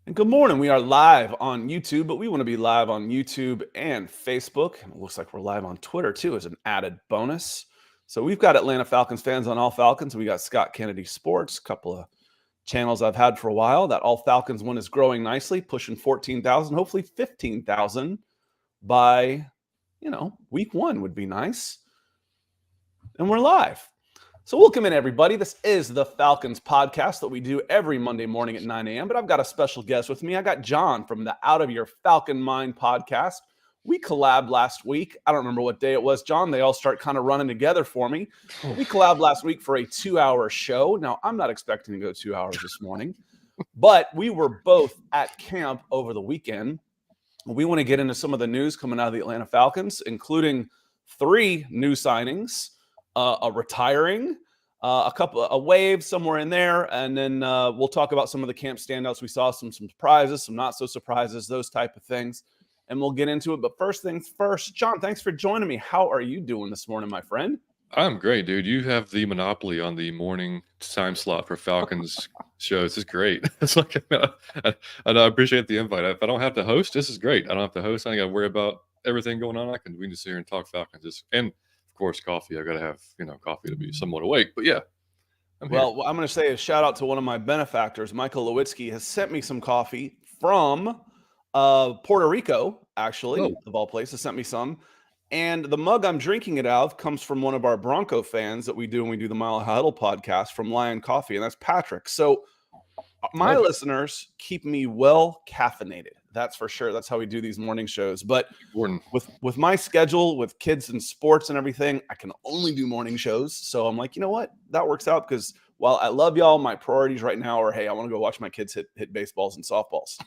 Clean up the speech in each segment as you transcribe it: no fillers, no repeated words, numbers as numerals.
And good morning. We are live on YouTube, but we want to be live on YouTube and Facebook. And it looks like we're live on Twitter too as an added bonus. So we've got Atlanta Falcons fans on All Falcons. We got Scott Kennedy Sports, a couple of channels I've had for a while. That All Falcons one is growing nicely, pushing 14,000, hopefully 15,000 by, week one would be nice. And we're live. So welcome in, everybody. This is the Falcons podcast that we do every Monday morning at 9 a.m. But I've got a special guest with me. I got John from the Out of Your Falcon Mind podcast. We collabed last week. I don't remember what day it was, John. They all start kind of running together for me. But we collabed last week for a 2-hour show. Now, I'm not expecting to go 2 hours this morning, but we were both at camp over the weekend. We want to get into some of the news coming out of the Atlanta Falcons, including 3 new signings, a retiring, a wave somewhere in there, and then we'll talk about some of the camp standouts. We saw some surprises, some not so surprises, those type of things, and we'll get into it. But first things first, John, thanks for joining me. How are you doing this morning, my friend? I'm great, dude. You have the monopoly on the morning time slot for Falcons shows. It's great. It's like, I appreciate the invite. If I don't have to host, this is great. I don't have to host. I don't got to worry about everything going on. We can just sit here and talk Falcons. And of course, coffee. I got to have, coffee to be somewhat awake. But yeah, I'm here. Well, I'm going to say a shout out to one of my benefactors. Michael Lewitzki has sent me some coffee from Puerto Rico, actually, of all places, sent me some. And the mug I'm drinking it out of comes from one of our Bronco fans that we do when we do the Mile High Huddle podcast from Lion Coffee, and that's Patrick. So my listeners keep me well caffeinated. That's for sure. That's how we do these morning shows. But with my schedule, with kids and sports and everything, I can only do morning shows. So I'm like, you know what? That works out because while I love y'all, my priorities right now are, hey, I want to go watch my kids hit baseballs and softballs.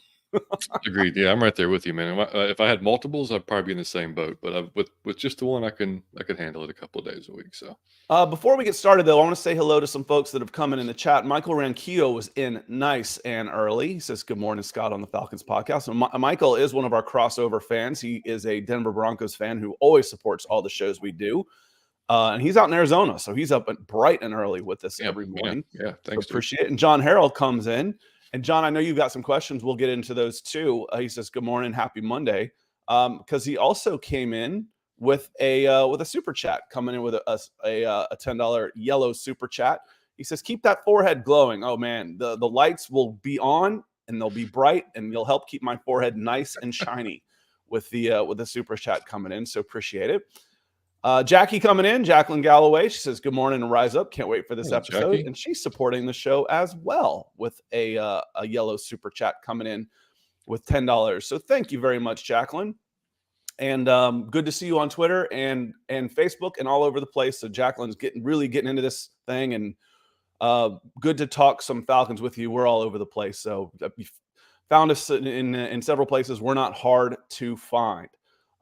Agreed. Yeah, I'm right there with you, man. If I had multiples, I'd probably be in the same boat. But with just the one, I could handle it a couple of days a week. So before we get started, though, I want to say hello to some folks that have come in the chat. Michael Ranquillo was in nice and early. He says, "Good morning, Scott, on the Falcons podcast." And Michael is one of our crossover fans. He is a Denver Broncos fan who always supports all the shows we do. And he's out in Arizona, so he's up bright and early with us every morning. Yeah, thanks. So appreciate it. And John Harrell comes in. And John, I know you've got some questions. We'll get into those too. He says, "Good morning, happy Monday," because he also came in with a super chat, coming in with a $10 yellow super chat. He says, "Keep that forehead glowing." Oh man, the lights will be on and they'll be bright, and you'll help keep my forehead nice and shiny with the super chat coming in. So appreciate it. Jackie coming in, Jacqueline Galloway. She says, "Good morning and rise up. Can't wait for this episode." Jackie. And she's supporting the show as well with a yellow super chat coming in with $10. So thank you very much, Jacqueline. And good to see you on Twitter and Facebook and all over the place. So Jacqueline's really getting into this thing, and good to talk some Falcons with you. We're all over the place. So you found us in several places. We're not hard to find.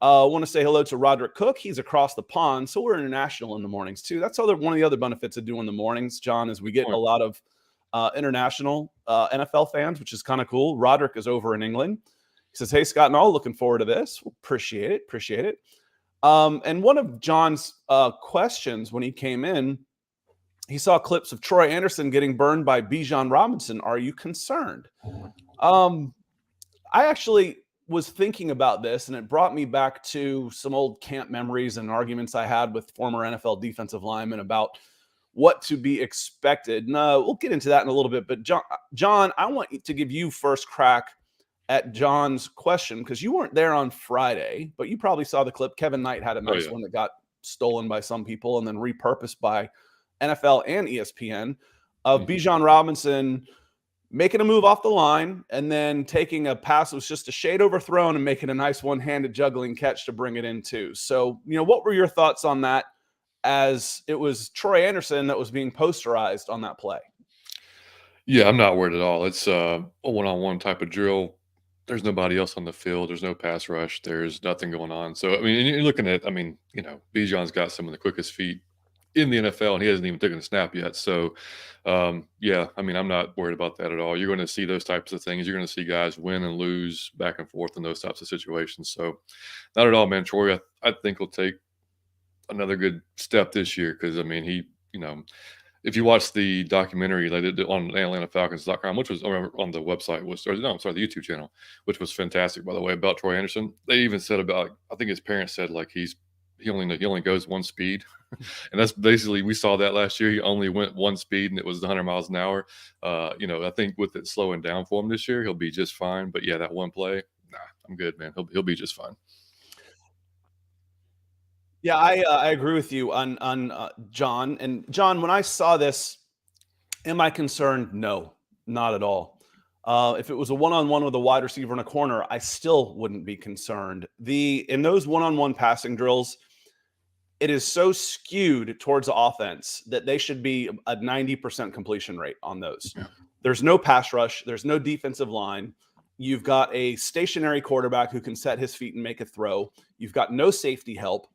I want to say hello to Roderick Cook. He's across the pond, so we're international in the mornings too. That's one of the other benefits of doing the mornings, John, is we get a lot of international NFL fans, which is kind of cool. Roderick is over in England. He says, "Hey, Scott and all, looking forward to this." Well, appreciate it. And one of John's questions when he came in, he saw clips of Troy Anderson getting burned by Bijan Robinson. Are you concerned? I actually was thinking about this, and it brought me back to some old camp memories and arguments I had with former NFL defensive linemen about what to be expected. No, we'll get into that in a little bit. But John, I want to give you first crack at John's question because you weren't there on Friday, but you probably saw the clip. Kevin Knight had a nice one that got stolen by some people and then repurposed by NFL and ESPN of Bijan Robinson making a move off the line and then taking a pass that was just a shade overthrown and making a nice one-handed juggling catch to bring it in too. So, what were your thoughts on that, as it was Troy Anderson that was being posterized on that play? Yeah, I'm not worried at all. It's a one-on-one type of drill. There's nobody else on the field. There's no pass rush. There's nothing going on. So, you're looking at, Bijan's got some of the quickest feet in the NFL, and he hasn't even taken a snap yet. So, yeah, I'm not worried about that at all. You're going to see those types of things. You're going to see guys win and lose back and forth in those types of situations. So, not at all, man. Troy, I think will take another good step this year because, he, if you watch the documentary they did on AtlantaFalcons.com, which was on the website, I'm sorry, the YouTube channel, which was fantastic, by the way, about Troy Anderson. They even said about, I think his parents said like he only goes one speed, and that's basically, we saw that last year. He only went one speed, and it was 100 miles an hour. I think with it slowing down for him this year, he'll be just fine. But yeah, that one play, nah, I'm good, man. He'll be just fine. Yeah, I agree with you on John. And John, when I saw this, am I concerned? No, not at all. If it was a one-on-one with a wide receiver in a corner, I still wouldn't be concerned. In those one-on-one passing drills, it is so skewed towards the offense that they should be a 90% completion rate on those. Yeah. There's no pass rush. There's no defensive line. You've got a stationary quarterback who can set his feet and make a throw. You've got no safety help.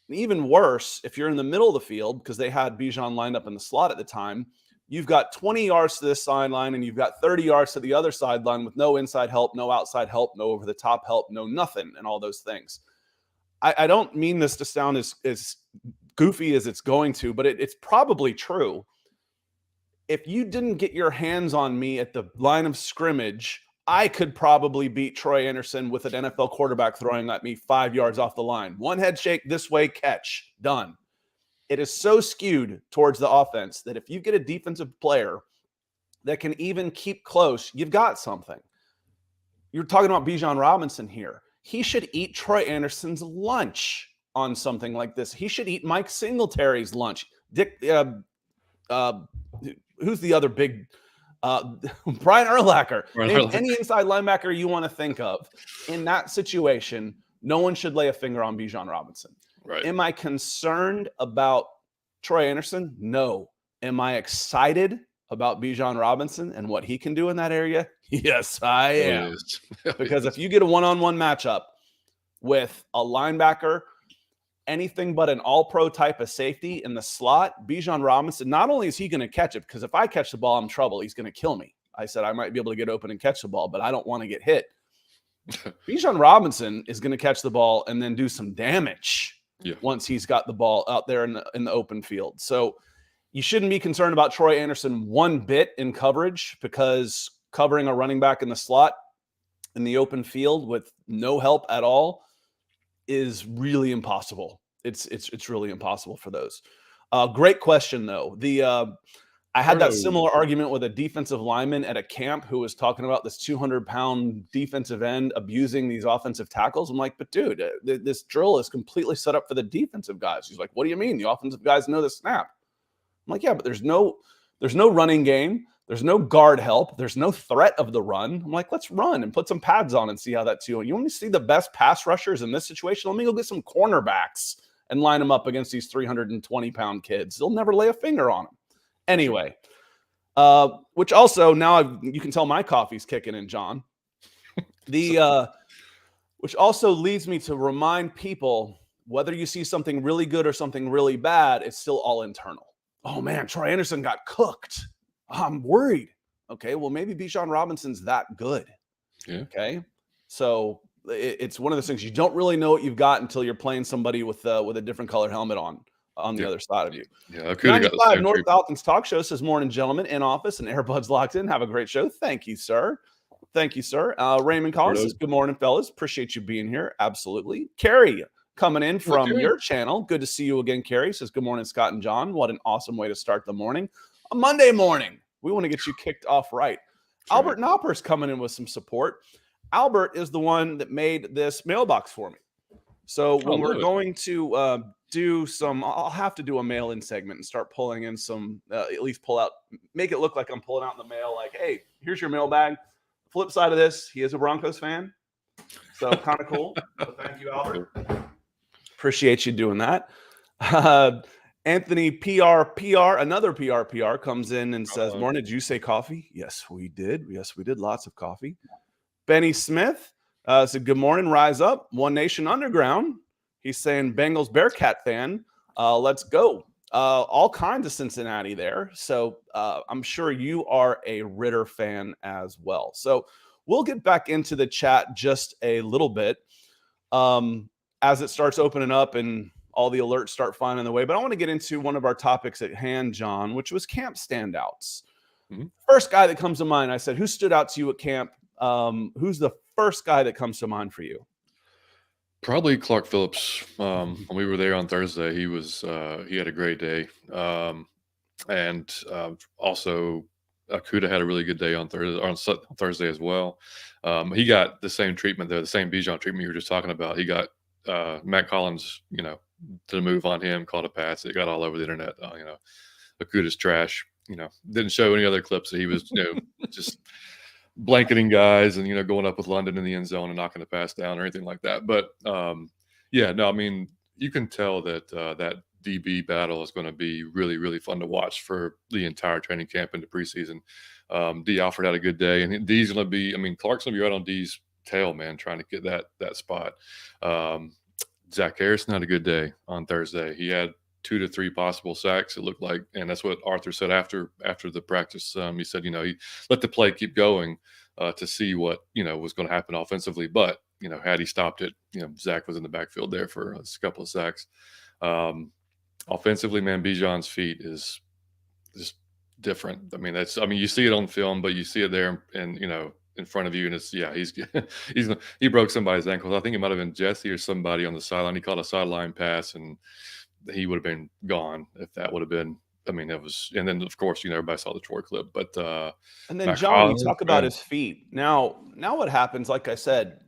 And even worse, if you're in the middle of the field, because they had Bijan lined up in the slot at the time, you've got 20 yards to this sideline and you've got 30 yards to the other sideline with no inside help, no outside help, no over-the-top help, no nothing, and all those things. I don't mean this to sound as goofy as it's going to, but it's probably true. If you didn't get your hands on me at the line of scrimmage, I could probably beat Troy Anderson with an NFL quarterback throwing at me 5 yards off the line. One head shake this way, catch, done. It is so skewed towards the offense that if you get a defensive player that can even keep close, you've got something. You're talking about Bijan Robinson here. He should eat Troy Anderson's lunch on something like this. He should eat Mike Singletary's lunch. Who's the other big Brian Urlacher? Any inside linebacker you want to think of in that situation, no one should lay a finger on Bijan Robinson. Right. Am I concerned about Troy Anderson? No. Am I excited about Bijan Robinson and what he can do in that area? Yes, I am. Because if you get a one-on-one matchup with a linebacker, anything but an all-pro type of safety in the slot, Bijan Robinson, not only is he going to catch it, because if I catch the ball, I'm in trouble. He's going to kill me. I said I might be able to get open and catch the ball, but I don't want to get hit. Bijan Robinson is going to catch the ball and then do some damage once he's got the ball out there in the open field. So you shouldn't be concerned about Troy Anderson one bit in coverage, because covering a running back in the slot in the open field with no help at all is really impossible. It's really impossible for those. Great question though. I had that similar argument with a defensive lineman at a camp who was talking about this 200-pound defensive end abusing these offensive tackles. I'm like, but dude, this drill is completely set up for the defensive guys. He's like, what do you mean? The offensive guys know the snap. I'm like, yeah, but there's no running game. There's no guard help. There's no threat of the run. I'm like, let's run and put some pads on and see how that's doing. You want me to see the best pass rushers in this situation? Let me go get some cornerbacks and line them up against these 320-pound kids. They'll never lay a finger on them. Anyway, which also now you can tell my coffee's kicking in, John. Which also leads me to remind people, whether you see something really good or something really bad, it's still all internal. Oh man, Troy Anderson got cooked. I'm worried. Okay, well, maybe Bijan Robinson's that good. Yeah. Okay, so it's one of those things you don't really know what you've got until you're playing somebody with a different colored helmet on the other side of you. Yeah, I could have got the same North Falcons Talk Show says, morning, gentlemen, in office and Airbuds locked in. Have a great show. Thank you, sir. Thank you, sir. Raymond Collins says, good morning, fellas. Appreciate you being here. Absolutely. Carrie coming in from your channel. Good to see you again, Carrie. Says, good morning, Scott and John. What an awesome way to start the morning. A Monday morning. We want to get you kicked off right. Sure. Albert Knopper's coming in with some support. Albert is the one that made this mailbox for me. So when we're going to do some, I'll have to do a mail-in segment and start pulling in some, at least pull out, make it look like I'm pulling out in the mail, like, hey, here's your mailbag. Flip side of this, he is a Broncos fan. So kind of cool. So thank you, Albert. Appreciate you doing that. Anthony PR, another PR comes in and says, morning, did you say coffee? Yes, we did. Yes, we did. Lots of coffee. Benny Smith said, good morning, rise up. One Nation Underground. He's saying Bengals Bearcat fan. Let's go. All kinds of Cincinnati there. So I'm sure you are a Ritter fan as well. So we'll get back into the chat just a little bit as it starts opening up, and all the alerts start finding their way. But I want to get into one of our topics at hand, John, which was camp standouts. Mhm. First guy that comes to mind, I said, who stood out to you at camp? Who's the first guy that comes to mind for you? Probably Clark Phillips. When we were there on Thursday, he had a great day. And also Akuda had a really good day on Thursday as well. He got the same treatment there, the same Bijan treatment you were just talking about. He got Matt Collins, to move on him, called a pass. It got all over the internet. Akuda's trash. Didn't show any other clips that he was, just blanketing guys and going up with London in the end zone and knocking the pass down or anything like that. But yeah, no, I mean, you can tell that that DB battle is going to be really, really fun to watch for the entire training camp into preseason. D Alford had a good day, and D's going to be. I mean, Clark's going to be right on D's tail, man, trying to get that spot. Zach Harrison had a good day on Thursday. He had 2 to 3 possible sacks, it looked like, and that's what Arthur said after the practice. He said, he let the play keep going to see what was going to happen offensively, but had he stopped it, Zach was in the backfield there for a couple of sacks. Offensively, man, Bijan's feet is just different. I mean, you see it on film, but you see it there and in front of you, and he broke somebody's ankles. I think it might have been Jesse or somebody on the sideline. He caught a sideline pass, and he would have been gone if that would have been. I mean, it was, and then of course, everybody saw the Troy clip, but and then John, you talk about his feet. Now what happens? Like I said,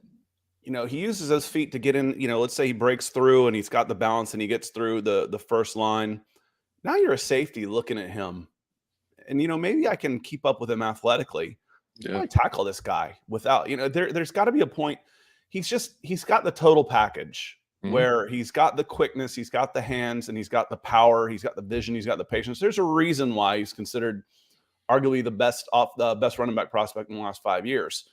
he uses his feet to get in. Let's say he breaks through and he's got the balance and he gets through the first line. Now you're a safety looking at him, and maybe I can keep up with him athletically. Yeah. I tackle this guy without, there's got to be a point. He's got the total package where he's got the quickness, he's got the hands, and he's got the power, he's got the vision, he's got the patience. There's a reason why he's considered arguably the best running back prospect in the last 5 years.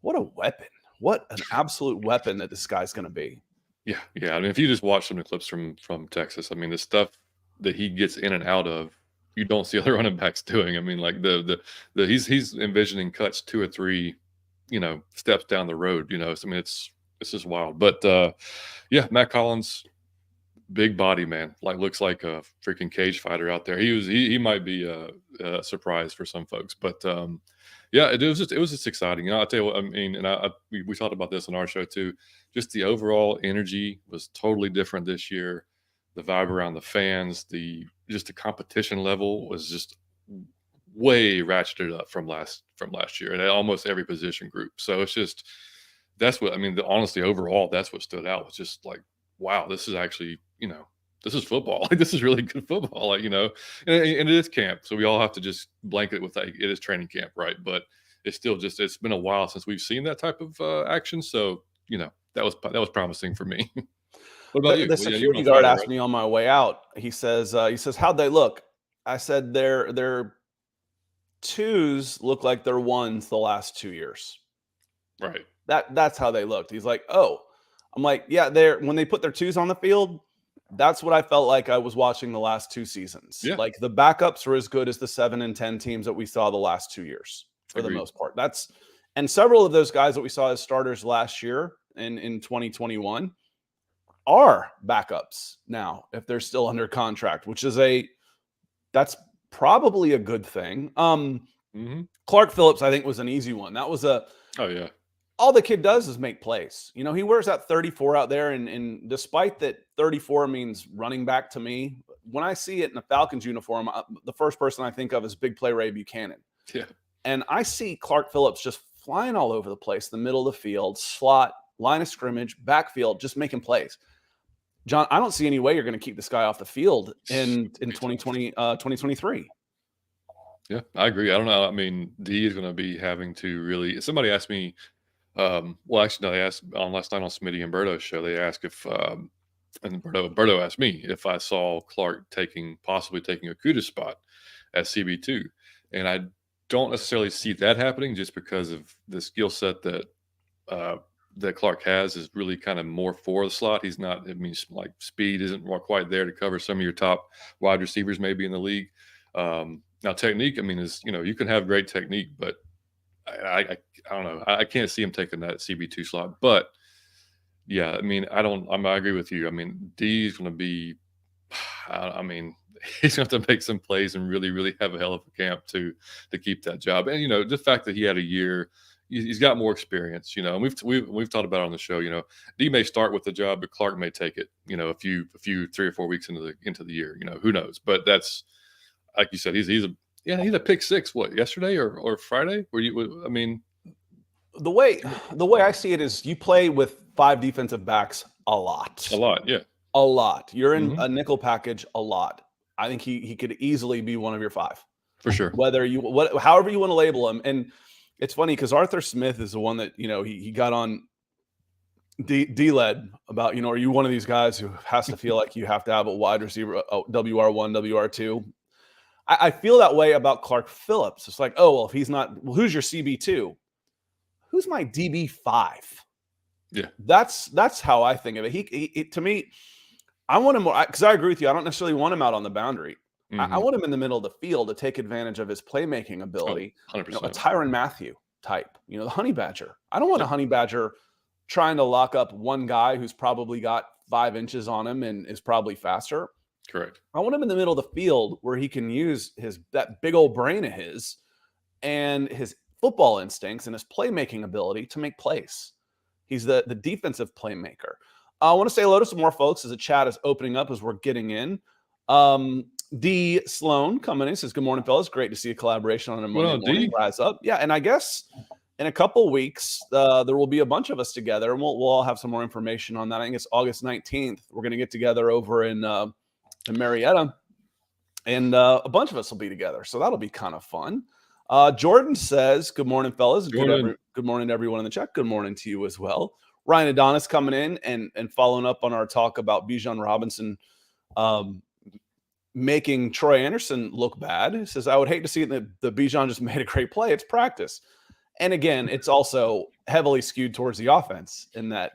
What a weapon. What an absolute weapon that this guy's going to be. Yeah. I mean, if you just watch some of the clips from Texas, I mean, the stuff that he gets in and out of, you don't see other running backs doing. I mean, like he's envisioning cuts 2 or 3, steps down the road. So, I mean, it's just wild. But yeah, Matt Collins, big body, man. Like, looks like a freaking cage fighter out there. He might be a surprise for some folks, but yeah, it was just exciting. I'll tell you what I mean, and we talked about this on our show too. Just the overall energy was totally different this year. The vibe around the fans, the competition level was just way ratcheted up from last year, and at almost every position group. So it's just, that's what I mean. Honestly, overall, that's what stood out. Was just like, wow, this is actually, this is football. Like, this is really good football. Like, and it is camp, so we all have to just blanket it with, like, it is training camp, right? But it's still it's been a while since we've seen that type of action. So that was promising for me. What about you? The security guard asked me on my way out. He says, how'd they look? I said, their twos look like their ones the last 2 years. Right. That's how they looked. He's like, oh. I'm like, yeah, when they put their twos on the field, that's what I felt like I was watching the last 2 seasons. Yeah. Like, the backups are as good as the 7 and 10 teams that we saw the last 2 years for Agreed. the most part. And several of those guys that we saw as starters last year in 2021 are backups now if they're still under contract, which is that's probably a good thing. Clark Phillips, I think, was an easy one. That was oh yeah. All the kid does is make plays. He wears that 34 out there, and despite that 34 means running back to me, when I see it in a Falcons uniform, the first person I think of is big play Ray Buchanan. Yeah. And I see Clark Phillips just flying all over the place, the middle of the field, slot, line of scrimmage, backfield, just making plays. John, I don't see any way you're going to keep this guy off the field in 2023. Yeah, I agree. I don't know. I mean, D is going to be having to really. Somebody asked me. Well, actually, no, they asked on last night on Smitty and Berto's show. They asked if, and Berto asked me if I saw Clark possibly taking Okuda's spot at CB2, and I don't necessarily see that happening just because of the skill set that Clark has is really kind of more for the slot. He's not. I mean, like, speed isn't quite there to cover some of your top wide receivers maybe in the league. Now, technique, I mean, is you can have great technique, but I don't know. I can't see him taking that CB2 slot. But Yeah, I mean, I agree with you. I mean, D is going to be, I mean, he's going to have to make some plays and really, really have a hell of a camp to keep that job. And the fact that he had a year, he's got more experience. And we've talked about it on the show. D may start with the job, but Clark may take it. A few 3 or 4 weeks into the year. Who knows? But that's like you said, he's a pick six. What, yesterday or Friday? I mean, The way I see it is you play with 5 defensive backs a lot. a lot, yeah. A lot. You're in Mhm. a nickel package a lot. I think he could easily be one of your 5. For sure. However you want to label him. And it's funny because Arthur Smith is the one that, he got on D-led about, are you one of these guys who has to feel like you have to have a wide receiver, WR1, WR2? I feel that way about Clark Phillips. It's like, oh, well, if he's not, well, who's your CB2? Who's my DB5? Yeah. That's how I think of it. He to me, I want him more because I agree with you. I don't necessarily want him out on the boundary. I want him in the middle of the field to take advantage of his playmaking ability. 100%. A Tyrann Mathieu type, the honey badger. I don't want a honey badger trying to lock up one guy who's probably got 5 inches on him and is probably faster. Correct. I want him in the middle of the field where he can use that big old brain of his and his football instincts and his playmaking ability to make plays. He's the defensive playmaker. I want to say hello to some more folks as the chat is opening up as we're getting in. D. Sloan coming in says, good morning, fellas. Great to see a collaboration on a Monday morning. Rise up. Yeah, and I guess in a couple weeks, there will be a bunch of us together, and we'll all have some more information on that. I think it's August 19th. We're going to get together over in Marietta, and a bunch of us will be together. So that'll be kind of fun. Jordan says, good morning, fellas. Good morning to everyone in the chat. Good morning to you as well. Ryan Adonis coming in and following up on our talk about Bijan Robinson making Troy Anderson look bad. He says, I would hate to see that the Bijan just made a great play. It's practice. And again, it's also heavily skewed towards the offense in that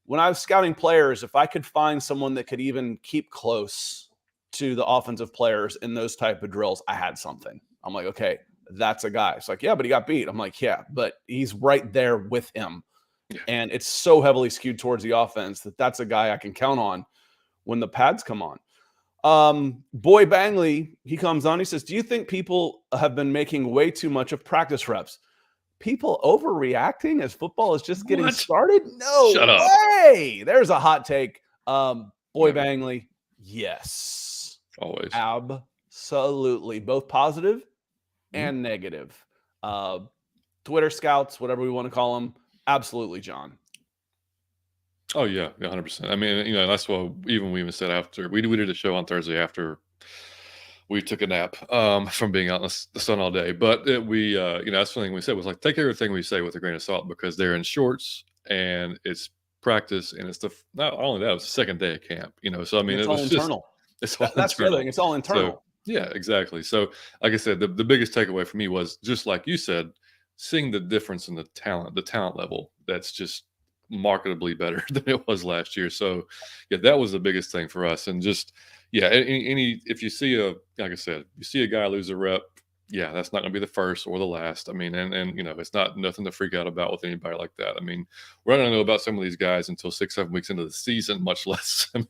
when I was scouting players, if I could find someone that could even keep close to the offensive players in those type of drills, I had something. I'm like, okay, that's a guy. It's like, yeah, but he got beat. I'm like, yeah, but he's right there with him. Yeah. And it's so heavily skewed towards the offense that's a guy I can count on when the pads come on. Boy Bangley, he comes on. He says, do you think people have been making way too much of practice reps? People overreacting as football is just getting started? No Shut way. Up. There's a hot take. Boy Bangley, yes. Always. Absolutely. Both positive and negative. Twitter scouts, whatever we want to call them. Absolutely, John. Oh, yeah, 100%. I mean, that's what we even said after. We did a show on Thursday after we took a nap from being out in the sun all day. But that's something we said was like, take everything we say with a grain of salt because they're in shorts and it's practice and it's not only that, it was the second day of camp. So, I mean, it's all internal. That's the other thing. It's all internal. So, yeah, exactly. So, like I said, the biggest takeaway for me was just like you said, seeing the difference in the talent level that's just marketably better than it was last year. So yeah, that was the biggest thing for us. And just if you see like I said, you see a guy lose a rep, yeah, that's not going to be the first or the last. I mean, and it's not nothing to freak out about with anybody like that. I mean, we're not going to know about some of these guys until 6-7 weeks into the season, much less 3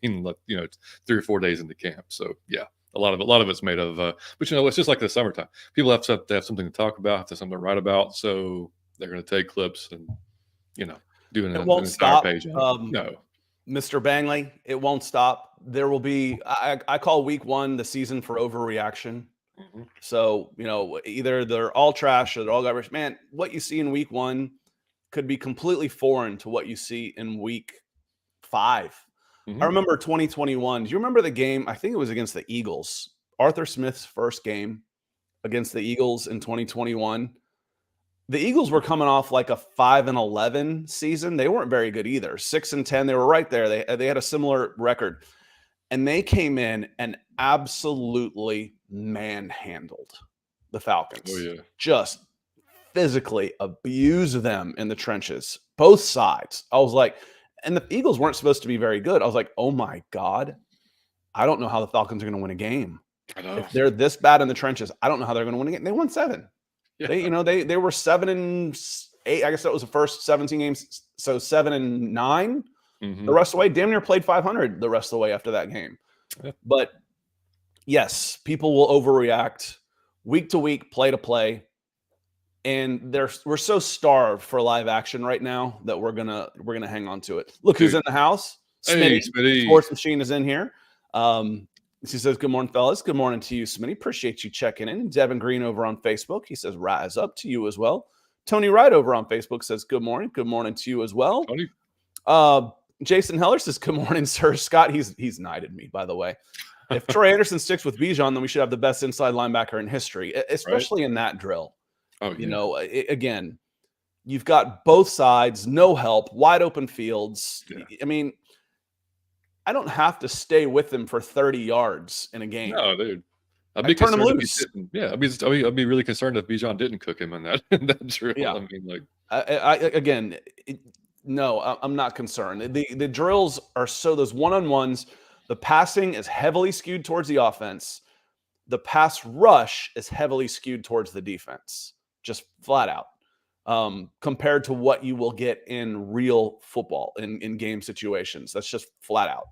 or 4 days into camp. So yeah, a lot of it's made of but it's just like the summertime. People have to have something to talk about, have to something to write about, so they're going to take clips and doing it won't stop. Page. No, Mr. Bangley, it won't stop. There will be. I call week 1 the season for overreaction. So either they're all trash or they're all garbage. Man, what you see in week 1 could be completely foreign to what you see in week 5. I remember 2021. Do you remember the game? I think it was against the Eagles. Arthur Smith's first game against the Eagles in 2021. The Eagles were coming off like a 5-11 season. They weren't very good either. 6-10. They were right there. They had a similar record. And they came in and absolutely manhandled the Falcons. Oh, yeah. Just physically abused them in the trenches, both sides. I was like, and the Eagles weren't supposed to be very good. I was like, oh my God, I don't know how the Falcons are going to win a game. I know. If they're this bad in the trenches, I don't know how they're going to win a game. They won 7. Yeah. They were 7-5 8. I guess that was the first 17 games. So 7-9 Mhm. the rest of the way. Damn near played 500 the rest of the way after that game. Yeah. But yes, people will overreact week to week, play to play. And we're so starved for live action right now that we're gonna hang on to it. Look who's Dude. in the house. Hey, Smitty, Smitty. Sports Machine is in here. He says, "Good morning, fellas. Good morning to you, Smitty. Appreciate you checking in." Devin Green over on Facebook. He says, "Rise up to you as well." Tony Wright over on Facebook says, "Good morning. Good morning to you as well." Tony. Jason Heller says, "Good morning, sir." Scott, he's knighted me, by the way. If Troy Anderson sticks with Bijan, then we should have the best inside linebacker in history, especially in that drill. Oh, You yeah. know, again, you've got both sides, no help, wide open fields. Yeah. I mean, I don't have to stay with them for 30 yards in a game. No, dude. I'd I be turn him concerned if loose. he didn't. Yeah, I'd be really concerned if Bijan didn't cook him in that in that drill. Yeah. I mean, like, Again, no, I'm not concerned. The drills are so those one-on-ones. The passing is heavily skewed towards the offense. The pass rush is heavily skewed towards the defense, just flat out. Compared to what you will get in real football in game situations. That's just flat out.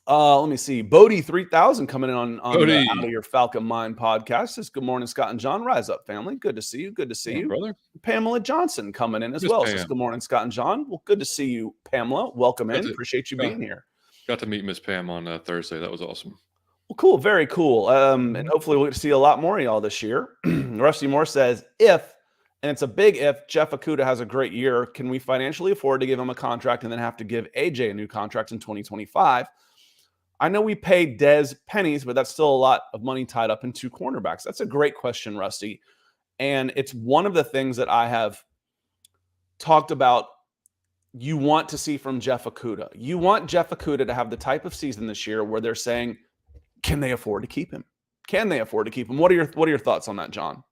Let me see. Bodie 3000 coming in on the Cody. Out of Your Falcon Mind podcast says, "Good morning, Scott and John. Rise up, family. Good to see you. Good to see you." Brother. Pamela Johnson coming in as Miss well. Pam. Says, "Good morning, Scott and John." Well, good to see you, Pamela. Welcome in. to- Appreciate you got- being here. Got to meet Miss Pam on Thursday. That was awesome. Well, cool. Very cool. And hopefully we'll get to see a lot more of y'all this year. Rusty Moore says, "If, and it's a big if, Jeff Okudah has a great year, can we financially afford to give him a contract and then have to give AJ a new contract in 2025? I know we paid Dez pennies, but that's still a lot of money tied up in 2 cornerbacks." That's a great question, Rusty. And it's one of the things that I have talked about you want to see from Jeff Okudah. You want Jeff Okudah to have the type of season this year where they're saying, can they afford to keep him? Can they afford to keep him? What are your thoughts on that, John?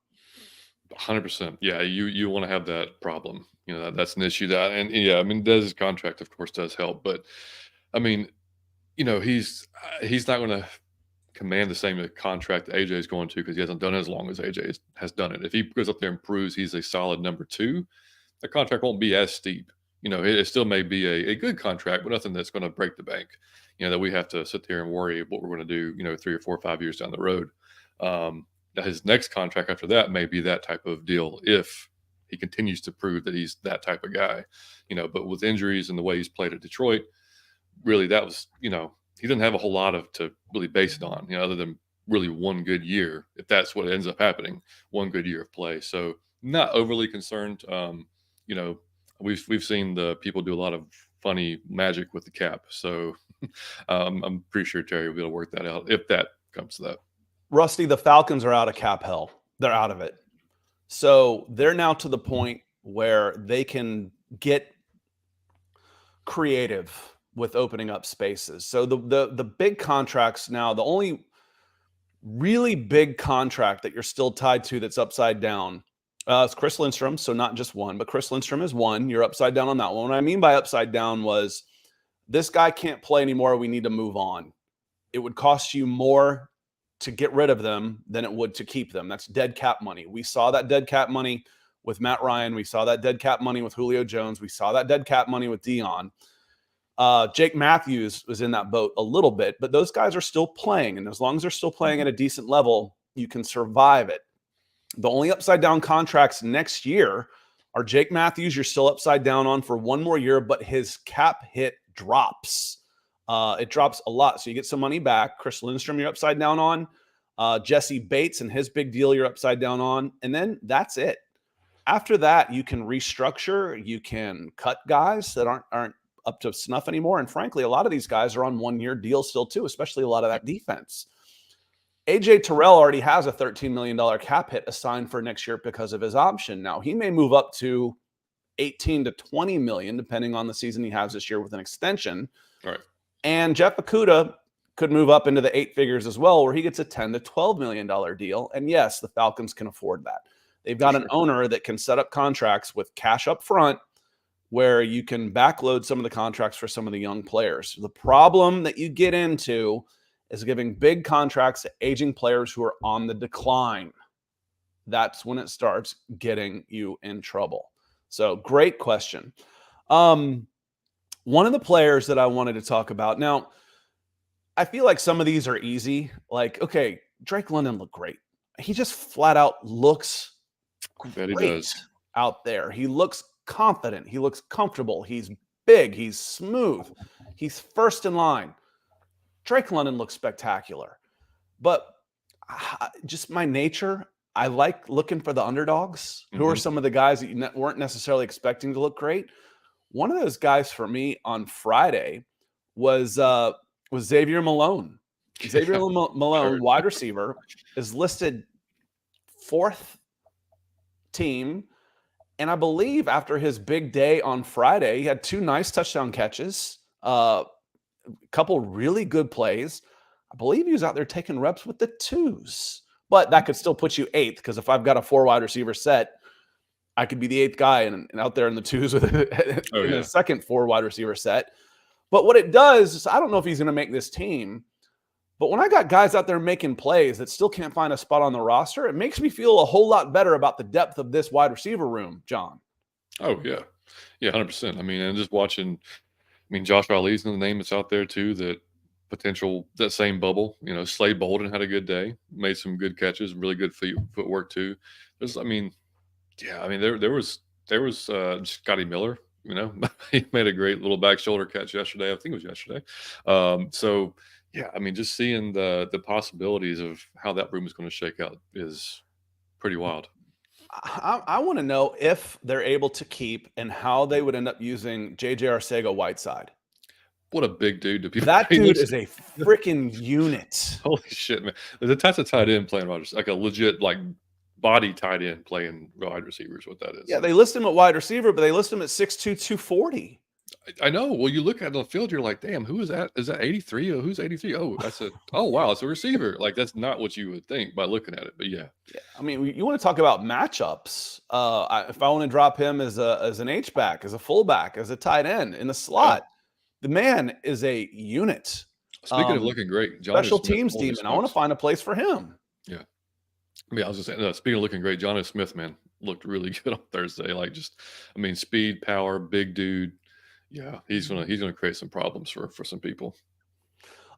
100%. Yeah, you want to have that problem. You know, that's an issue and yeah, I mean, Dez's contract, of course, does help, but I mean, you know, he's not going to command the same contract that AJ is going to because he hasn't done it as long as AJ has done it. If he goes up there and proves he's a solid number 2, the contract won't be as steep. You know, it still may be a good contract, but nothing that's going to break the bank. You know, that we have to sit there and worry what we're going to do, you know, 3 or 4 or 5 years down the road. His next contract after that may be that type of deal if he continues to prove that he's that type of guy, you know, but with injuries and the way he's played at Detroit, really that was, you know, he didn't have a whole lot to really base it on, you know, other than really one good year, if that's what ends up happening, one good year of play. So not overly concerned. You know, we've seen the people do a lot of funny magic with the cap. So I'm pretty sure Terry will be able to work that out if that comes to that. Rusty, the Falcons are out of cap hell. They're out of it. So they're now to the point where they can get creative with opening up spaces. So the big contracts now, the only really big contract that you're still tied to that's upside down is Chris Lindstrom. So not just one, but Chris Lindstrom is one. You're upside down on that one. What I mean by upside down was this guy can't play anymore. We need to move on. It would cost you more to get rid of them than it would to keep them. That's dead cap money. We saw that dead cap money with Matt Ryan. We saw that dead cap money with Julio Jones. We saw that dead cap money with Dion. Jake Matthews was in that boat a little bit, but those guys are still playing. And as long as they're still playing at a decent level, you can survive it. The only upside down contracts next year are Jake Matthews. You're still upside down on for one more year, but his cap hit drops. It drops a lot. So you get some money back. Chris Lindstrom, you're upside down on. Jesse Bates and his big deal, you're upside down on. And then that's it. After that, you can restructure. You can cut guys that aren't up to snuff anymore. And frankly, a lot of these guys are on one-year deals still too, especially a lot of that defense. AJ Terrell already has a $13 million cap hit assigned for next year because of his option. Now, he may move up to 18 to 20 million, depending on the season he has this year with an extension. All right. And Jeff Okudah could move up into the 8 figures as well, where he gets a $10 to $12 million deal. And yes, the Falcons can afford that. They've got an owner that can set up contracts with cash up front where you can backload some of the contracts for some of the young players. The problem that you get into is giving big contracts to aging players who are on the decline. That's when it starts getting you in trouble. So great question. One of the players that I wanted to talk about now, I feel like some of these are easy. Like, okay, Drake London looked great. He just flat out looks That he great does. out there. He looks confident. He looks comfortable. He's big. He's smooth. He's first in line. Drake London looks spectacular. But just my nature, I like looking for the underdogs. Who are Mhm. some of the guys that you weren't necessarily expecting to look great? One of those guys for me on Friday was Xavier Malone. Xavier Yeah, Malone, heard. wide receiver, is listed fourth team. And I believe after his big day on Friday, he had 2 nice touchdown catches, a couple really good plays. I believe he was out there taking reps with the twos, but that could still put you 8th because if I've got a 4 wide receiver set, I could be the 8th guy and out there in the twos with Oh, in a yeah. second 4 wide receiver set. But what it does is I don't know if he's going to make this team, but when I got guys out there making plays that still can't find a spot on the roster, it makes me feel a whole lot better about the depth of this wide receiver room, John. Oh, yeah. Yeah, 100%. I mean, and just watching Josh Ali's the name that's out there too, that same bubble. Slade Bolden had a good day, made some good catches, really good footwork too. Yeah, there was Scotty Miller. He made a great little back shoulder catch yesterday. I think it was yesterday. So yeah, just seeing the possibilities of how that room is going to shake out is pretty wild. I want to know if they're able to keep and how they would end up using JJ Arcega-Whiteside. What a big dude to be. That He dude looks is a freaking unit. holy shit, man. The types of tight end playing Rodgers, like a legit like body tight end playing wide receivers. What that is. Yeah, they list him at wide receiver, but they list him at 6'2", 240. I know. Well, you look at the field, you're like, damn, who is that? Is that 83? Oh, who's 83? Oh, oh, wow, it's a receiver. Like, that's not what you would think by looking at it. But yeah. Yeah, I mean, you want to talk about matchups. If I want to drop him as an H-back, as a fullback, as a tight end in the slot, the man is a unit. Speaking of looking great, Special teams demon. I want to find a place for him. Yeah. Yeah, I was just saying, no, speaking of looking great, Johnny Smith, man, looked really good on Thursday. Like, speed, power, big dude. Yeah, he's gonna create some problems for some people.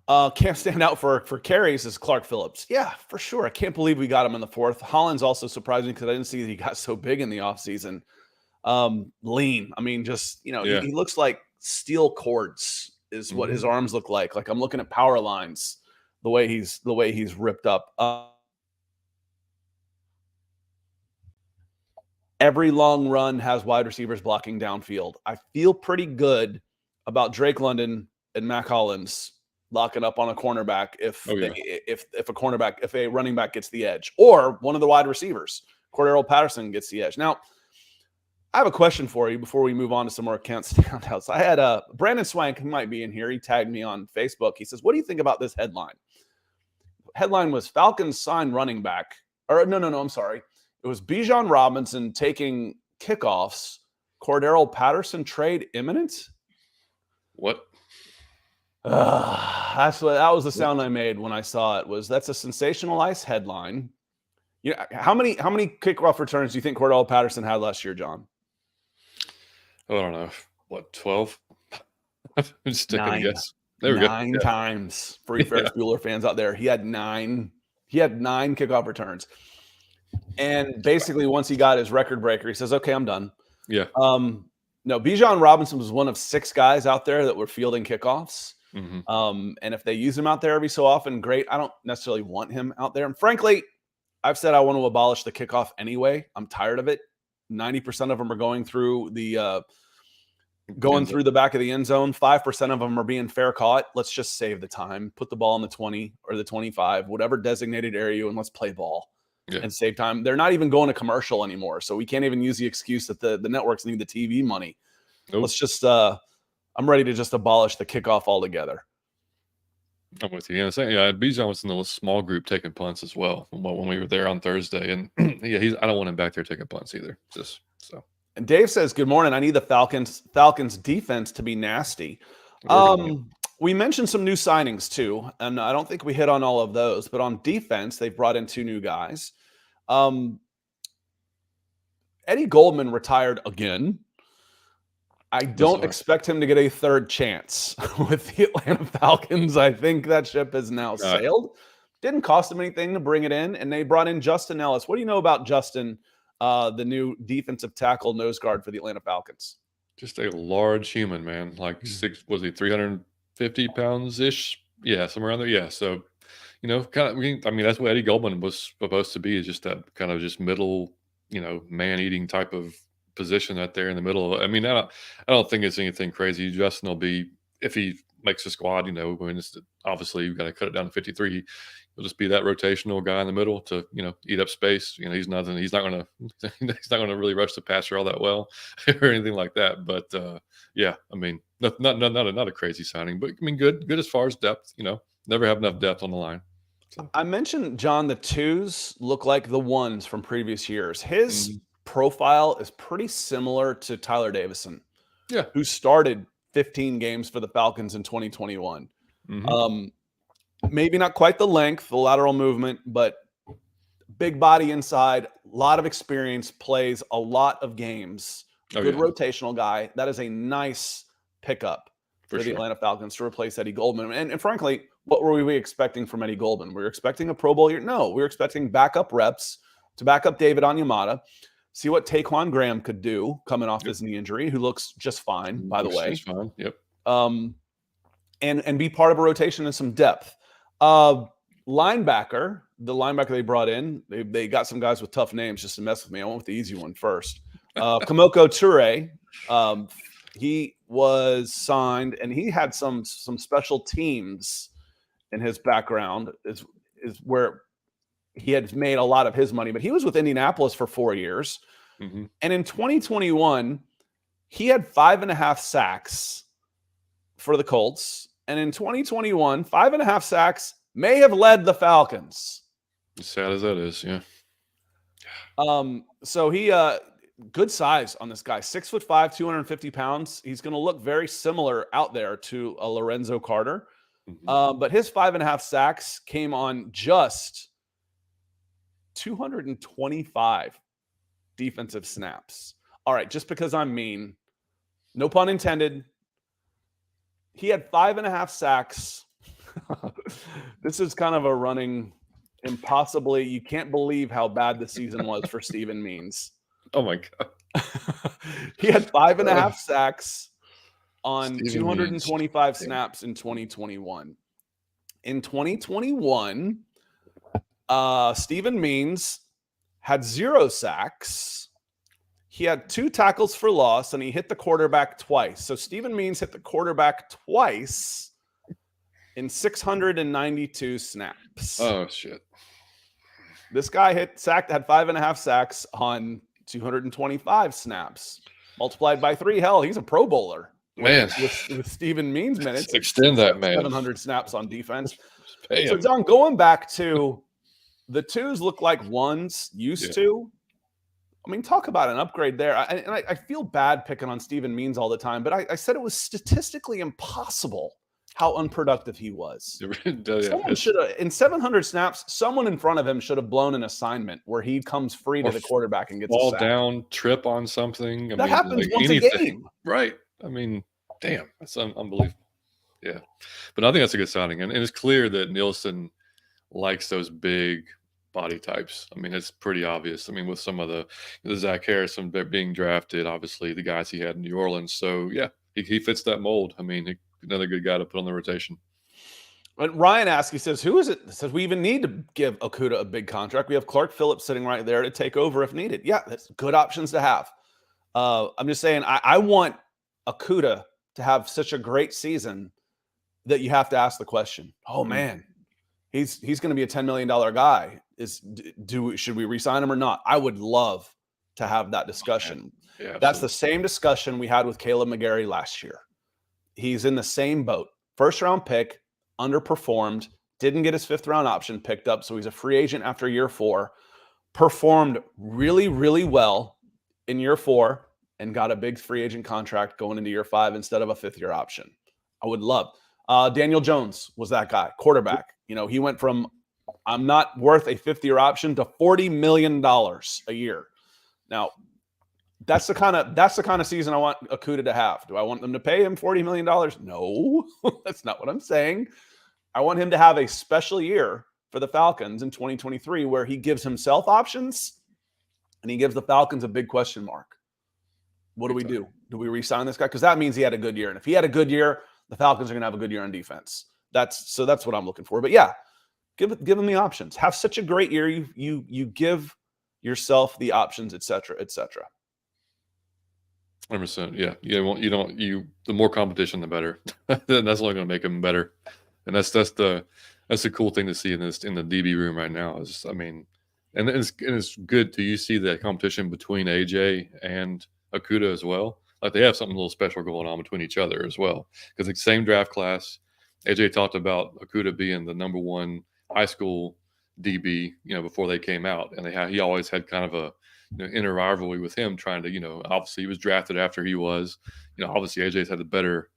Can't stand out for carries is Clark Phillips. Yeah, for sure. I can't believe we got him in the 4th. Holland's also surprising because I didn't see that he got so big in the offseason. Lean. Yeah. He looks like steel cords is what his arms look like. Like I'm looking at power lines, the way he's ripped up. Every long run has wide receivers blocking downfield. I feel pretty good about Drake London and Mac Hollins locking up on a cornerback if a running back gets the edge, or one of the wide receivers, Cordero Patterson, gets the edge. Now, I have a question for you before we move on to some more account standouts. I had Brandon Swank, who might be in here. He tagged me on Facebook. He says, "What do you think about this headline?" Headline was Falcons sign running back. Or no, I'm sorry. It was Bijan Robinson taking kickoffs. Cordero Patterson trade imminent? What? That was the sound I made when I saw it. That's a sensationalized headline. How many kickoff returns do you think Cordero Patterson had last year, John? I don't know. What, 12? I'm just taking a guess. There we 9 go. times for you Ferris Bueller fans out there. He had 9 kickoff returns. And basically, once he got his record breaker, he says, "Okay, I'm done." Yeah. No, Bijan Robinson was one of 6 guys out there that were fielding kickoffs. Mm-hmm. And if they use him out there every so often, great. I don't necessarily want him out there. And frankly, I've said I want to abolish the kickoff anyway. I'm tired of it. 90% of them are going through the back of the end zone. 5% of them are being fair caught. Let's just save the time. Put the ball in the 20 or the 25, whatever designated area, and let's play ball and save time. They're not even going to commercial anymore, so we can't even use the excuse that the networks need the TV money. Nope. Let's just I'm ready to just abolish the kickoff altogether. I'm with you. Bijan was in the small group taking punts as well when we were there on Thursday, and I don't want him back there taking punts either. Just so. And Dave says, "Good morning. I need the Falcons defense to be nasty." We mentioned some new signings too, and I don't think we hit on all of those. But on defense, they've brought in 2 new guys. Eddie Goldman retired again. I don't expect him to get a third chance with the Atlanta Falcons. I think that ship has now sailed. Didn't cost him anything to bring it in, and they brought in Justin Ellis. What do you know about Justin, the new defensive tackle nose guard for the Atlanta Falcons? Just a large human, man. Like 350 pounds-ish? Yeah, somewhere around there. Yeah, so, that's what Eddie Goldman was supposed to be, is just that kind of just middle, man-eating type of position out there in the middle. I don't think it's anything crazy. Justin will be, if he makes a squad, obviously you've got to cut it down to 53. He'll just be that rotational guy in the middle to, eat up space. He's not going to really rush the passer all that well or anything like that. But not a crazy signing, but good as far as depth. Never have enough depth on the line. So. I mentioned, John, the twos look like the ones from previous years. His profile is pretty similar to Tyler Davison, who started 15 games for the Falcons in 2021. Maybe not quite the length, the lateral movement, but big body inside, a lot of experience, plays a lot of games. Good rotational guy. That is a nice pickup for the Atlanta Falcons to replace Eddie Goldman. And frankly, what were we expecting from Eddie Goldman? We were expecting a Pro Bowl year? No, we were expecting backup reps to back up David Onyemata, see what Taquan Graham could do coming off his knee injury, who looks just fine, by the way. Just fine. Yep. And be part of a rotation and some depth. The linebacker they brought in, they got some guys with tough names just to mess with me. I went with the easy one first. Kamoko Toure, he was signed, and he had some special teams in his background. Is where he had made a lot of his money, but he was with Indianapolis for 4 years. And in 2021, he had 5.5 sacks for the Colts. And in 2021, 5.5 sacks may have led the Falcons. As sad as that is, yeah. So he good size on this guy, 6'5", 250 pounds. He's going to look very similar out there to a Lorenzo Carter. But his 5.5 sacks came on just 225 defensive snaps. All right, just because I'm mean, no pun intended. He had 5.5 sacks. This is kind of a running impossibly. You can't believe how bad the season was for Steven Means. Oh my God. He had 5.5 sacks on 225 snaps in 2021. In 2021, Steven Means had 0 sacks. He had 2 tackles for loss, and he hit the quarterback twice. So Steven Means hit the quarterback twice in 692 snaps. Oh, shit. This guy had 5.5 sacks on 225 snaps. Multiplied by 3, hell, he's a Pro Bowler. Man. With Steven Means minutes. Extend that, man. 700 snaps on defense. So, John, going back to the twos look like ones used to. I mean, talk about an upgrade there. I feel bad picking on Steven Means all the time, but I said it was statistically impossible how unproductive he was. Someone should have, in 700 snaps, someone in front of him should have blown an assignment where he comes free to the quarterback and gets fall a sack. Down, trip on something. That happens once a game. Right. I mean, damn, that's unbelievable. Yeah. But I think that's a good signing. And it's clear that Nielsen likes those big body types. I mean, it's pretty obvious. I mean, with some of the Zach Harrison being drafted, obviously the guys he had in New Orleans. So, yeah, he fits that mold. I mean, another good guy to put on the rotation. But Ryan asks, he says, who is it that says we even need to give Okudah a big contract? We have Clark Phillips sitting right there to take over if needed. Yeah, that's good options to have. I'm just saying, I want Okudah to have such a great season that you have to ask the question, oh, man, he's going to be a $10 million guy. Should we re-sign him or not? I would love to have that discussion. Yeah, that's the same discussion we had with Caleb McGarry last year. He's in the same boat. First round pick, underperformed, didn't get his 5th round option picked up, so he's a free agent after year 4. Performed really, really well in year 4 and got a big free agent contract going into year 5 instead of a 5th year option. I would love. Daniel Jones was that guy, quarterback. He went from I'm not worth a 5th year option to $40 million a year. Now, That's the kind of season I want Outta to have. Do I want them to pay him $40 million? No, that's not what I'm saying. I want him to have a special year for the Falcons in 2023 where he gives himself options and he gives the Falcons a big question mark. What do we do? Do we re-sign this guy? Because that means he had a good year. And if he had a good year, the Falcons are going to have a good year on defense. That's what I'm looking for. But yeah, give him the options. Have such a great year. You give yourself the options, et cetera, et cetera. 100%. Yeah. The more competition, the better. That's only going to make them better. And that's the cool thing to see in the DB room right now. And it's good. Do you see that competition between AJ and Outta as well? Like they have something a little special going on between each other as well. Because the same draft class, AJ talked about Outta being the number one high school DB, before they came out, and he always had kind of a inner rivalry with him, trying to, obviously he was drafted after he was, obviously AJ's had a better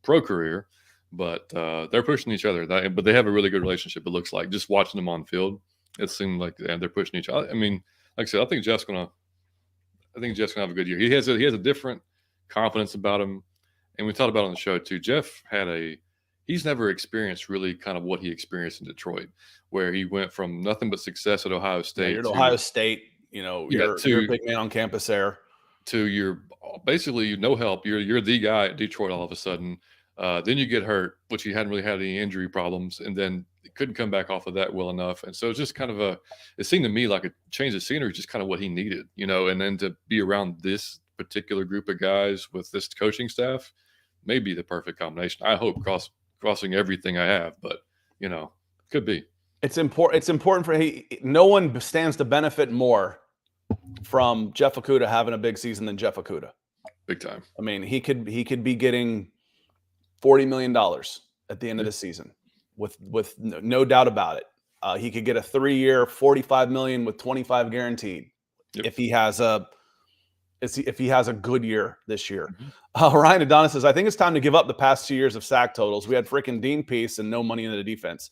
pro career, but they're pushing each other. But they have a really good relationship. It looks like just watching them on field, it seemed like they're pushing each other. I mean, like I said, I think Jeff's gonna have a good year. He has a different confidence about him, and we talked about it on the show too. Jeff he's never experienced really kind of what he experienced in Detroit, where he went from nothing but success at Ohio State. Yeah, you're at Ohio State. You're a big man on campus there. To you're basically no help. You're the guy at Detroit all of a sudden. Then you get hurt, which he hadn't really had any injury problems, and then couldn't come back off of that well enough. And so it's just kind of it seemed to me like a change of scenery, just kind of what he needed, and then to be around this particular group of guys with this coaching staff may be the perfect combination. I hope crossing everything I have, but could be. It's important for no one stands to benefit more from Jeff Outta having a big season than Jeff Outta. Big time. I mean, he could be getting $40 million at the end of the season, with no doubt about it. He could get a 3-year, $45 million with 25 guaranteed if he has a good year this year. Ryan Adonis says, I think it's time to give up the past 2 years of sack totals. We had freaking Dean Pease and no money into the defense.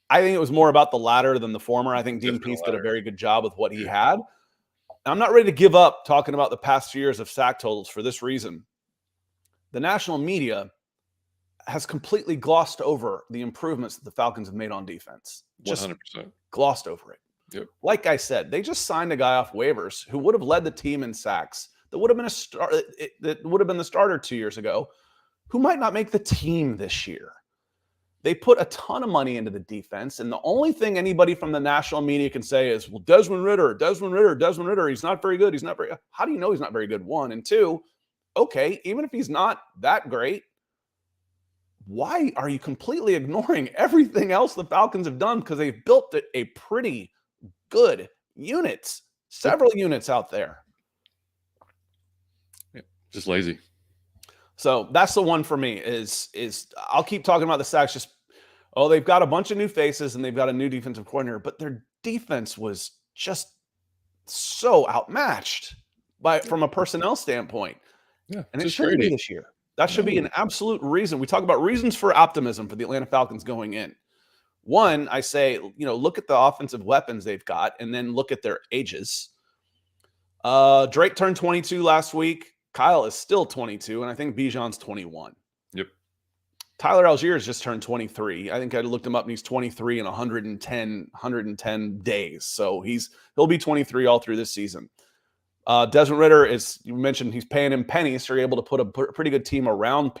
I think it was more about the latter than the former. I think Dean Pease did a very good job with what he had. I'm not ready to give up talking about the past 2 years of sack totals for this reason. The national media has completely glossed over the improvements that the Falcons have made on defense. Just 100%. Glossed over it. Yep. Like I said, they just signed a guy off waivers who would have led the team in sacks. That would have been that would have been the starter 2 years ago, who might not make the team this year. They put a ton of money into the defense, and the only thing anybody from the national media can say is, well, Desmond Ridder, he's not very good. He's not very. How do you know he's not very good? One, and two, okay, even if he's not that great, why are you completely ignoring everything else the Falcons have done? Because they've built a pretty good units, several units out there. Yeah, just lazy. So that's the one for me is I'll keep talking about the sacks. They've got a bunch of new faces and they've got a new defensive coordinator, but their defense was just so outmatched from a personnel standpoint. Yeah, and it shouldn't be this year. That should be an absolute reason. We talk about reasons for optimism for the Atlanta Falcons going in. One, I say, look at the offensive weapons they've got and then look at their ages. Drake turned 22 last week. Kyle is still 22, and I think Bijan's 21. Yep. Tyler Algiers just turned 23. I think I looked him up, and he's 23 in 110 days. So he'll be 23 all through this season. Desmond Ridder you mentioned, he's paying him pennies, so you're able to put a pretty good team around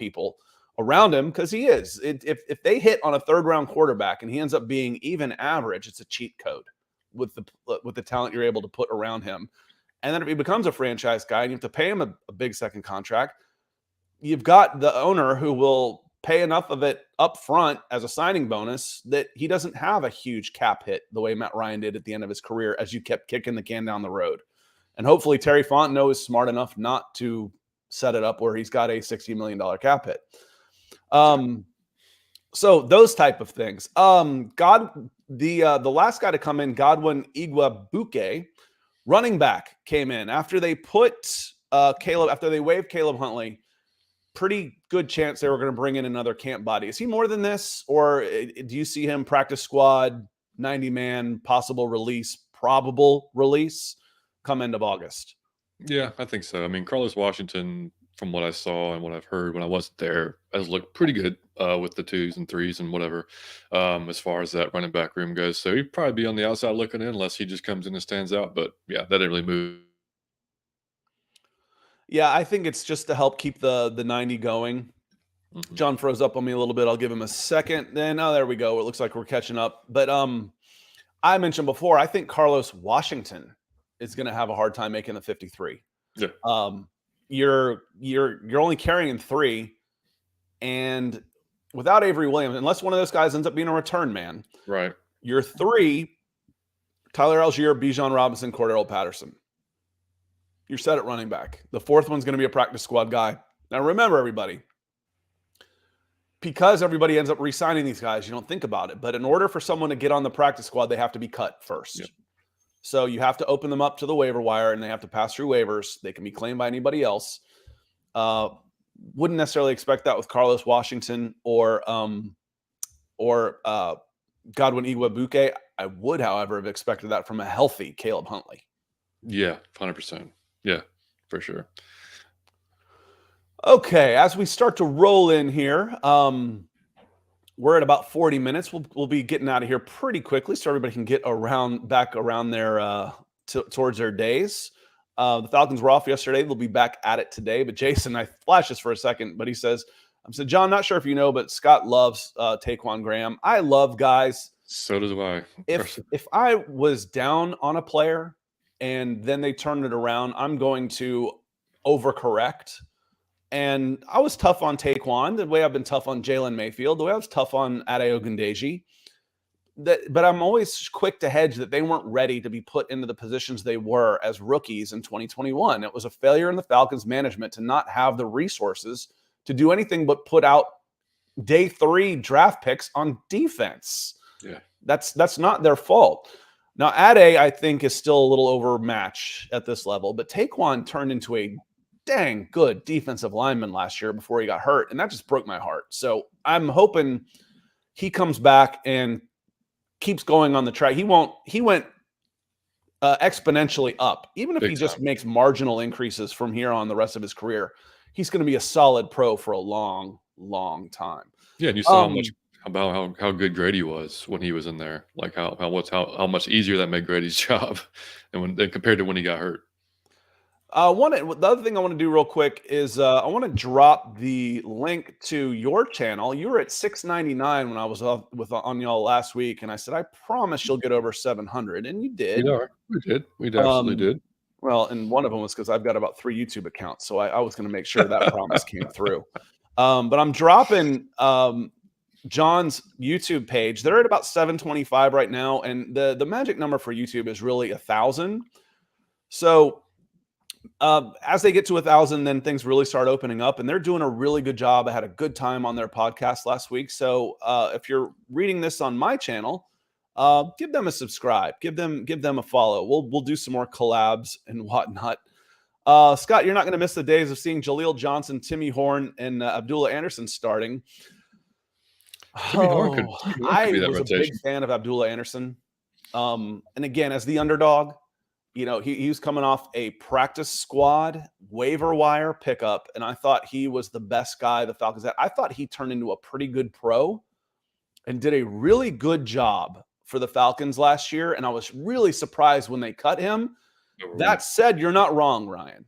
him because he is. If they hit on a third-round quarterback and he ends up being even average, it's a cheat code with the talent you're able to put around him. And then if he becomes a franchise guy and you have to pay him a big second contract, you've got the owner who will pay enough of it up front as a signing bonus that he doesn't have a huge cap hit the way Matt Ryan did at the end of his career as you kept kicking the can down the road. And hopefully Terry Fontenot is smart enough not to set it up where he's got a $60 million cap hit. So those type of things. The last guy to come in, Godwin Igwebuike, running back, came in after they waived Caleb Huntley. Pretty good chance they were going to bring in another camp body. Is he more than this, or do you see him practice squad, 90-man, possible release, probable release come end of August? Yeah, I think so. I mean, Carlos Washington, from what I saw and what I've heard when I wasn't there, has looked pretty good with the twos and threes and whatever, as far as that running back room goes. So he'd probably be on the outside looking in unless he just comes in and stands out. But yeah, that didn't really move. Yeah, I think it's just to help keep the 90 going. Mhm. John froze up on me a little bit. I'll give him a second. Then oh, there we go. It looks like we're catching up. But I mentioned before, I think Carlos Washington is going to have a hard time making the 53. Yeah, Um, you're only carrying 3, and without Avery Williams, unless one of those guys ends up being a return man, right. you're 3, Tyler Algier, Bijan Robinson, Cordero Patterson. You're set at running back. The 4th one's going to be a practice squad guy. Now remember, everybody, because everybody ends up re-signing these guys, you don't think about it. But in order for someone to get on the practice squad, they have to be cut first. Yeah. So you have to open them up to the waiver wire, and they have to pass through waivers. They can be claimed by anybody else. Wouldn't necessarily expect that with Carlos Washington or Godwin Igwebuike. I would, however, have expected that from a healthy Caleb Huntley. Yeah, 100%. Yeah, for sure. Okay, as we start to roll in here, we're at about 40 minutes. We'll be getting out of here pretty quickly, so everybody can get back around their towards their days. The Falcons were off yesterday. They'll be back at it today. But Jason, I flashed this for a second, but he says, "I said, John, not sure if you know, but Scott loves Taquan Graham. I love guys. So does I. If I was down on a player and then they turned it around, I'm going to overcorrect." And I was tough on Taquan the way I've been tough on Jalen Mayfield, the way I was tough on Ade Ogundeji. But I'm always quick to hedge that they weren't ready to be put into the positions they were as rookies in 2021. It was a failure in the Falcons management to not have the resources to do anything but put out day 3 draft picks on defense. Yeah. That's not their fault. Now, Ade, I think, is still a little overmatched at this level, but Taquan turned into a dang good defensive lineman last year before he got hurt, and that just broke my heart. So I'm hoping he comes back and keeps going on the track. He went exponentially up. Even if Big he just time. makes marginal increases from here on the rest of his career, he's going to be a solid pro for a long, long time. Yeah, and you saw how good Grady was when he was in there. Like how much easier that made Grady's job, and compared to when he got hurt. The other thing I want to do real quick is I want to drop the link to your channel. You were at 699 when I was on y'all last week, and I said I promise you'll get over 700, and you did. We did. We absolutely did. Well, and one of them was because I've got about 3 YouTube accounts, so I was going to make sure that promise came through. But I'm dropping John's YouTube page. They're at about 725 right now, and the magic number for YouTube is really 1,000. So as they get to 1,000, then things really start opening up, and they're doing a really good job. I had a good time on their podcast last week. So if you're reading this on my channel, give them a subscribe, give them a follow. We'll do some more collabs and whatnot. Scott, you're not going to miss the days of seeing Jaleel Johnson, Timmy Horn, and Abdullah Anderson starting. Timmy Horn could be that I was rotation. a big fan of Abdullah Anderson. And again, as the underdog, you know, he was coming off a practice squad waiver wire pickup, and I thought he was the best guy the Falcons had. I thought he turned into a pretty good pro and did a really good job for the Falcons last year, and I was really surprised when they cut him. That said, you're not wrong, Ryan.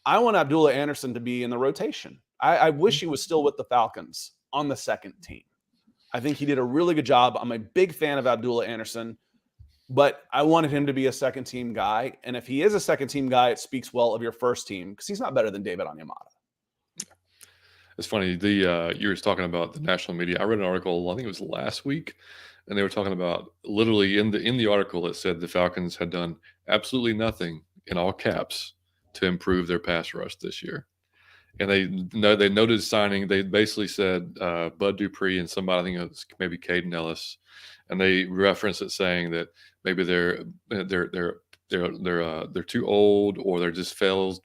I want Abdullah Anderson to be in the rotation. I wish he was still with the Falcons on the second team. I think he did a really good job. I'm a big fan of Abdullah Anderson, but I wanted him to be a second-team guy. And if he is a second-team guy, it speaks well of your first team because he's not better than David Onyemata. It's funny. You were talking about the national media. I read an article, I think it was last week, and they were talking about literally in the article it said the Falcons had done absolutely nothing in all caps to improve their pass rush this year. And they noted signing. They basically said Bud Dupree and somebody, I think it was maybe Caden Ellis, and they referenced it saying that maybe they're too old or they're just failed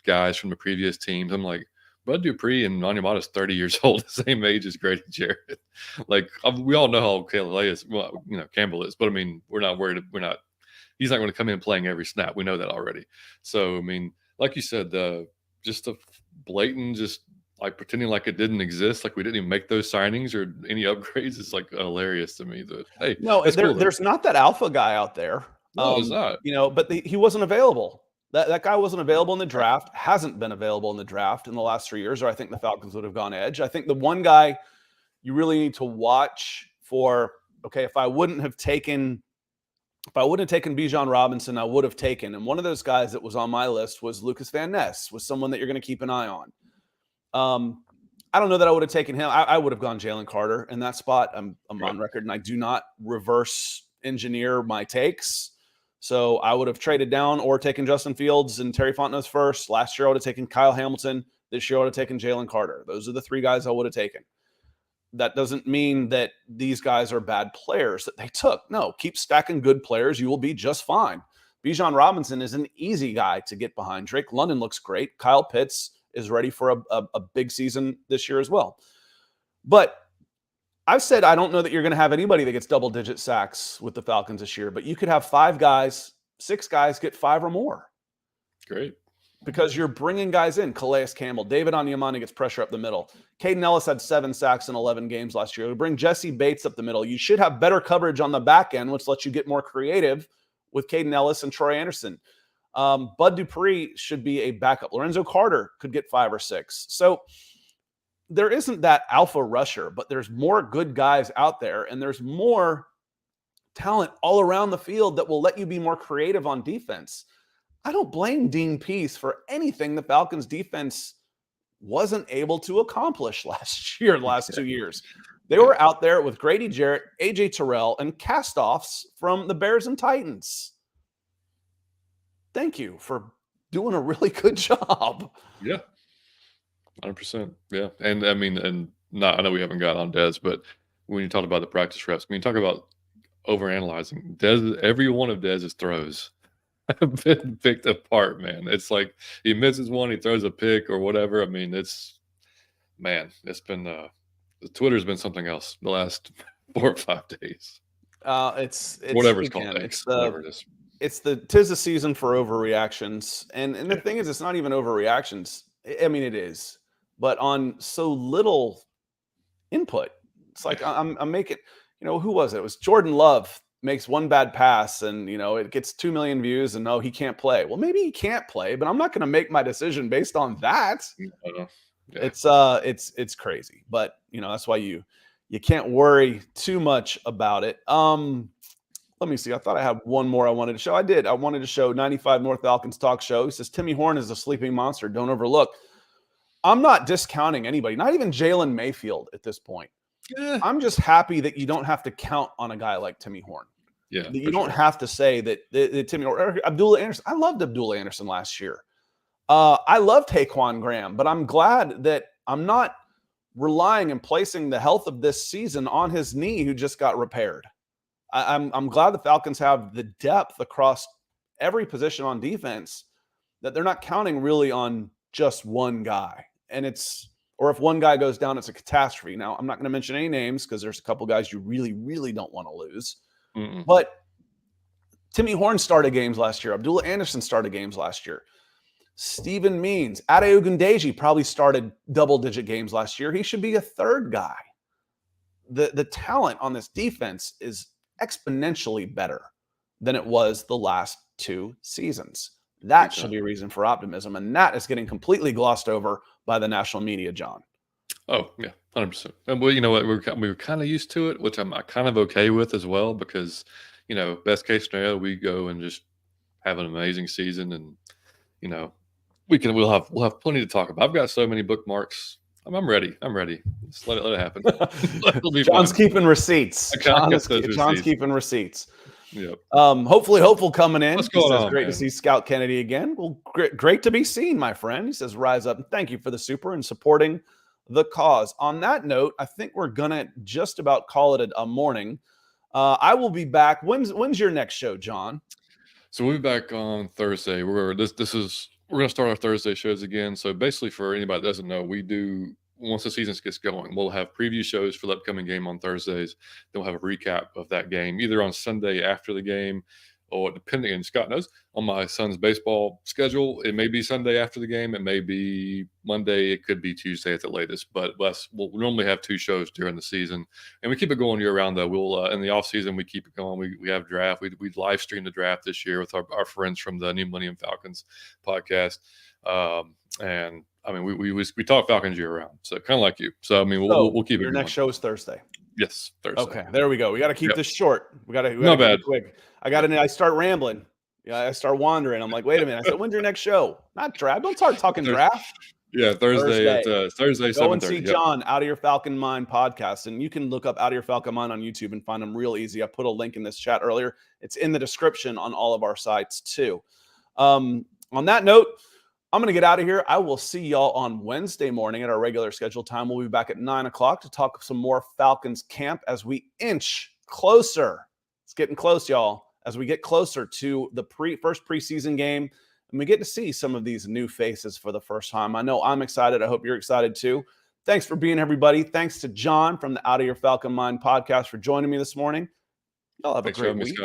guys from the previous teams. I'm like, Bud Dupree and Onyemata is 30 years old, the same age as Grady Jarrett. Like we all know how Campbell is, but I mean, we're not worried. We're not he's not going to come in playing every snap. We know that already. So I mean, like you said, just a blatant, just like pretending like it didn't exist, like we didn't even make those signings or any upgrades. It's like hilarious to me. That hey, No, that's cool though. there's not that alpha guy out there. No, it's not. But he wasn't available. That guy wasn't available in the draft, hasn't been available in the draft in the last 3 years, or I think the Falcons would have gone edge. I think the one guy you really need to watch for, okay, if I wouldn't have taken Bijan Robinson, I would have taken. And one of those guys that was on my list was Lucas Van Ness, was someone that you're going to keep an eye on. I don't know that I would have taken him. I would have gone Jalen Carter in that spot. I'm Right. on record, and I do not reverse engineer my takes. So I would have traded down or taken Justin Fields and Terry Fontenot's first. Last year, I would have taken Kyle Hamilton. This year, I would have taken Jalen Carter. Those are the 3 guys I would have taken. That doesn't mean that these guys are bad players that they took. No, keep stacking good players. You will be just fine. Bijan Robinson is an easy guy to get behind. Drake London looks great. Kyle Pitts is ready for a big season this year as well. But I've said I don't know that you're going to have anybody that gets double-digit sacks with the Falcons this year, but you could have 5 guys, 6 guys get 5 or more. Great. Because you're bringing guys in. Calais Campbell, David Onyemata gets pressure up the middle. Caden Ellis had 7 sacks in 11 games last year. We bring Jesse Bates up the middle. You should have better coverage on the back end, which lets you get more creative with Caden Ellis and Troy Anderson. Bud Dupree should be a backup. Lorenzo Carter could get 5 or 6. So there isn't that alpha rusher, but there's more good guys out there, and there's more talent all around the field that will let you be more creative on defense. I don't blame Dean Pease for anything the Falcons defense wasn't able to accomplish last 2 years. They were out there with Grady Jarrett, AJ Terrell, and castoffs from the Bears and Titans. Thank you for doing a really good job. Yeah. 100%. Yeah. And I mean, I know we haven't got on Dez, but when you talk about the practice reps, talk about overanalyzing. Every one of Dez's throws have been picked apart, man. It's like he misses one, he throws a pick or whatever. I mean, it's been the Twitter's been something else the last 4 or 5 days. It's whatever it's again, called. Whatever it is. Tis the season for overreactions. And the thing is, it's not even overreactions. I mean, it is, but on so little input. It's like I'm making, who was it? It was Jordan Love makes one bad pass and, it gets 2 million views and no, he can't play. Well, maybe he can't play, but I'm not going to make my decision based on that. Yeah. It's crazy, but that's why you can't worry too much about it. Let me see. I thought I had one more I wanted to show. I did. I wanted to show 95 North Falcons talk show. He says, Timmy Horn is a sleeping monster. Don't overlook. I'm not discounting anybody, not even Jalen Mayfield at this point. Yeah. I'm just happy that you don't have to count on a guy like Timmy Horn. Yeah. That you don't have to say that Timmy or Abdullah Anderson. I loved Abdullah Anderson last year. I love Taquan Graham, but I'm glad that I'm not relying and placing the health of this season on his knee, who just got repaired. I'm glad the Falcons have the depth across every position on defense, that they're not counting really on just one guy. And or if one guy goes down, it's a catastrophe. Now, I'm not going to mention any names because there's a couple guys you really, really don't want to lose. Mm-mm. But Timmy Horn started games last year. Abdullah Anderson started games last year. Stephen Means, Ade Ogundeji probably started double-digit games last year. He should be a third guy. The talent on this defense is exponentially better than it was the last 2 seasons. That should be a reason for optimism, and that is getting completely glossed over by the national media, John. Oh, yeah, 100%. And well, you know what? We were kind of used to it, which I'm kind of okay with as well, because, best case scenario, we go and just have an amazing season, and, we'll have plenty to talk about. I've got so many bookmarks. I'm ready. Just let it happen. John's keeping receipts. John's keeping receipts. Yep. Hopefully hopeful coming in. What's going on, great man? to see Scout Kennedy again. Well, great to be seen, my friend. He says, rise up and thank you for the super and supporting the cause. On that note, I think we're gonna just about call it a morning. I will be back. When's your next show, John? So we'll be back on Thursday. We're gonna start our Thursday shows again. So basically, for anybody that doesn't know, we do, once the season gets going, we'll have preview shows for the upcoming game on Thursdays. Then we'll have a recap of that game, either on Sunday after the game, or depending, and Scott knows, on my son's baseball schedule, it may be Sunday after the game, it may be Monday, it could be Tuesday at the latest. But we'll normally have 2 shows during the season, and we keep it going year round. Though we'll in the off season we keep it going. We have draft. We live stream the draft this year with our friends from the New Millennium Falcons podcast, and I mean we talk Falcons year round, so kind of like you. So I mean we'll keep it your going. next show is Thursday. Yes, Thursday. Okay, there we go. We got to keep this short. We got to Not bad. quick. I start rambling. Yeah, I start wandering. I'm like, wait a minute. I said, when's your next show? Not draft. Don't start talking draft. Yeah, Thursday. It's Thursday. Go and see John, Out of Your Falcon Mind podcast, and you can look up Out of Your Falcon Mind on YouTube and find them real easy. I put a link in this chat earlier. It's in the description on all of our sites too. On that note, I'm going to get out of here. I will see y'all on Wednesday morning at our regular scheduled time. We'll be back at 9 o'clock to talk some more Falcons camp as we inch closer. It's getting close, y'all, as we get closer to the first preseason game. And we get to see some of these new faces for the first time. I know I'm excited. I hope you're excited too. Thanks for being everybody. Thanks to John from the Out of Your Falcon Mind podcast for joining me this morning. Y'all have a great week.